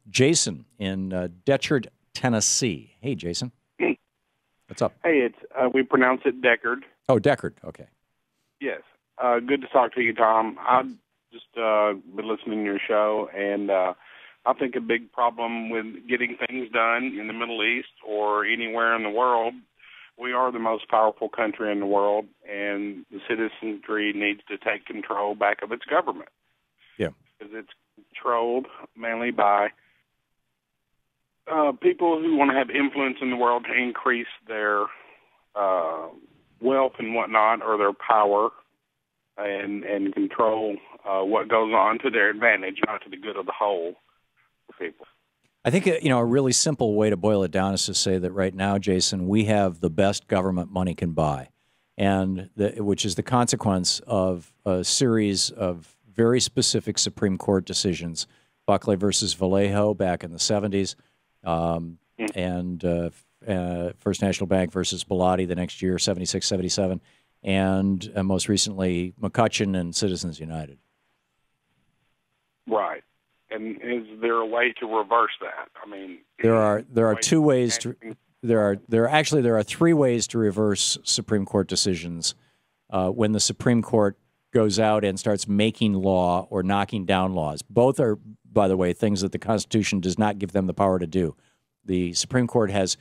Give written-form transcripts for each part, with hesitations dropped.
Jason in Decherd, Tennessee. Hey, Jason. Hey. What's up? Hey, it's we pronounce it Deckard. Oh, Deckard. Okay. Yes. Good to talk to you, Tom. I've just been listening to your show, and I think a big problem with getting things done in the Middle East or anywhere in the world, we are the most powerful country in the world, and the citizenry needs to take control back of its government. Yeah. Because it's controlled mainly by people who want to have influence in the world to increase their wealth and whatnot, or their power, and control what goes on to their advantage, not to the good of the whole people. I think a really simple way to boil it down is to say that right now, Jason, we have the best government money can buy, and which is the consequence of a series of very specific Supreme Court decisions, Buckley versus Vallejo back in the 70s, and First National Bank versus Bellotti the next year, 76, 77, and most recently McCutcheon and Citizens United. Right. And is there a way to reverse that? I mean, there are two ways to there are three ways to reverse Supreme Court decisions when the Supreme Court goes out and starts making law or knocking down laws. Both are, by the way, things that the Constitution does not give them the power to do. The Supreme Court has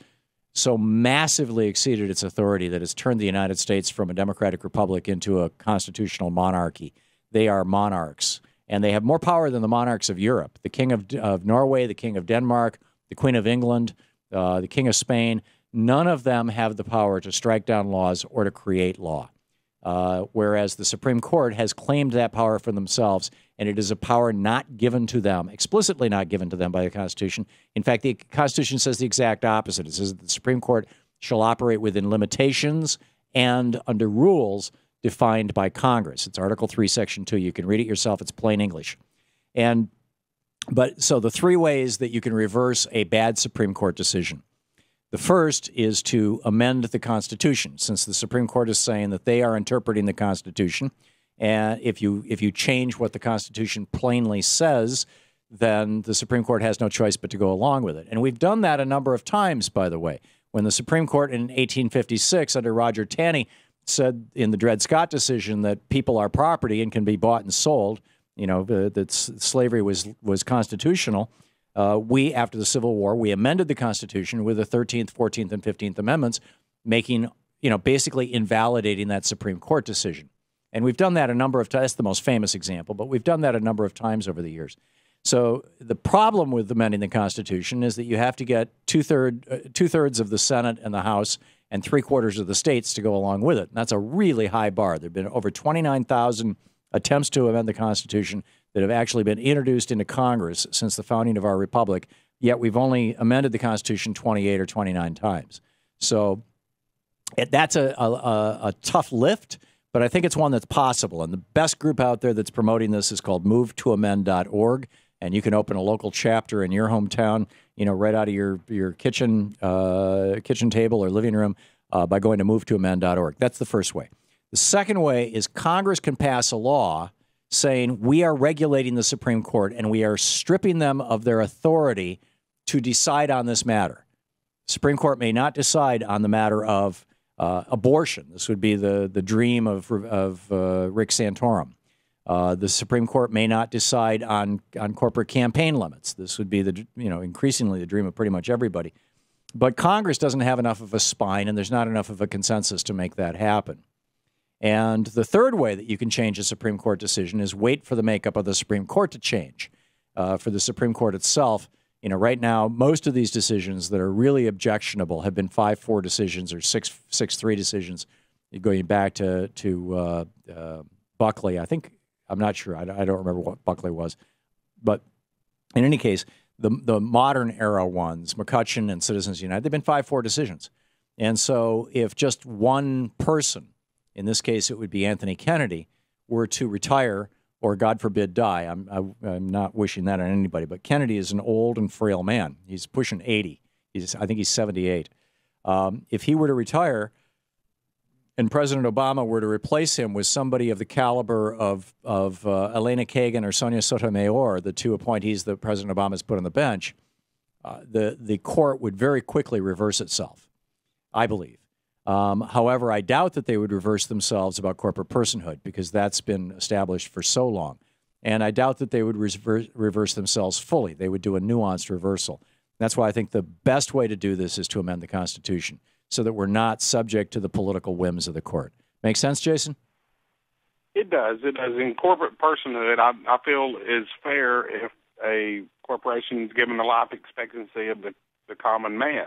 so massively exceeded its authority that it's turned the United States from a democratic republic into a constitutional monarchy. They are monarchs, and they have more power than the monarchs of Europe. The King of Norway, the King of Denmark, the Queen of England, the King of Spain, none of them have the power to strike down laws or to create law. Whereas the Supreme Court has claimed that power for themselves, and it is a power not given to them, explicitly not given to them by the Constitution. In fact, the Constitution says the exact opposite. It says that the Supreme Court shall operate within limitations and under rules defined by Congress. It's Article 3, Section 2. You can read it yourself. It's plain English. So the three ways that you can reverse a bad Supreme Court decision. The first is to amend the Constitution, since the Supreme Court is saying that they are interpreting the Constitution. And if you change what the Constitution plainly says, then the Supreme Court has no choice but to go along with it. And we've done that a number of times, by the way. When the Supreme Court in 1856 under Roger Taney said in the Dred Scott decision that people are property and can be bought and sold, that slavery was constitutional, we, after the Civil War, we amended the Constitution with the 13th, 14th, and 15th Amendments, making, basically invalidating that Supreme Court decision. And we've done that a number of times. That's the most famous example, but we've done that a number of times over the years. So the problem with amending the Constitution is that you have to get two-thirds of the Senate and the House and three-quarters of the states to go along with it. And that's a really high bar. There have been over 29,000 attempts to amend the Constitution that have actually been introduced into Congress since the founding of our republic, yet we've only amended the Constitution 28 or 29 times. So that's a tough lift, but I think it's one that's possible. And the best group out there that's promoting this is called movetoamend.org, and you can open a local chapter in your hometown, right out of your kitchen table or living room by going to movetoamend.org. That's the first way. The second way is Congress can pass a law saying we are regulating the Supreme Court and we are stripping them of their authority to decide on this matter. The Supreme Court may not decide on the matter of abortion. This would be the dream of Rick Santorum. The Supreme Court may not decide on corporate campaign limits. This would be increasingly the dream of pretty much everybody. But Congress doesn't have enough of a spine, and there's not enough of a consensus to make that happen. And the third way that you can change a Supreme Court decision is wait for the makeup of the Supreme Court to change. For the Supreme Court itself, right now, most of these decisions that are really objectionable have been 5-4 decisions or 6-3 decisions, going back to Buckley. I'm not sure. I don't remember what Buckley was. But in any case, the modern era ones, McCutcheon and Citizens United, they've been 5-4 decisions. And so if just one person, in this case it would be Anthony Kennedy, were to retire or, God forbid, die, I'm not wishing that on anybody, but Kennedy is an old and frail man. He's pushing 80. I think he's 78. If he were to retire, and President Obama were to replace him with somebody of the caliber of Elena Kagan or Sonia Sotomayor, the two appointees that President Obama has put on the bench, the court would very quickly reverse itself, I believe. However, I doubt that they would reverse themselves about corporate personhood because that's been established for so long. And I doubt that they would reverse themselves fully. They would do a nuanced reversal. That's why I think the best way to do this is to amend the Constitution so that we're not subject to the political whims of the court. Make sense, Jason? It does. It does. In corporate personhood, I feel is fair if a corporation is given the life expectancy of the common man.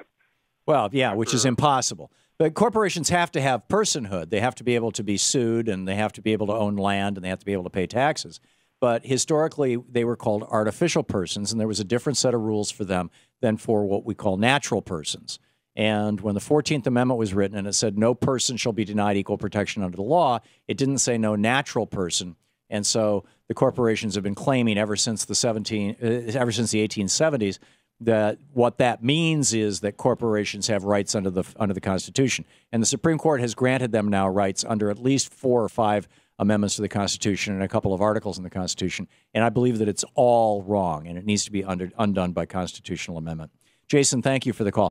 Well, yeah, which is impossible. But corporations have to have personhood. They have to be able to be sued, and they have to be able to own land, and they have to be able to pay taxes. But historically, they were called artificial persons, and there was a different set of rules for them than for what we call natural persons. And when the 14th Amendment was written and it said no person shall be denied equal protection under the law, it didn't say no natural person. And so the corporations have been claiming ever since the 1870s that what that means is that corporations have rights under the Constitution. And the Supreme Court has granted them now rights under at least 4 or 5 amendments to the Constitution and a couple of articles in the Constitution. And I believe that it's all wrong and it needs to be undone by constitutional amendment. Jason, thank you for the call.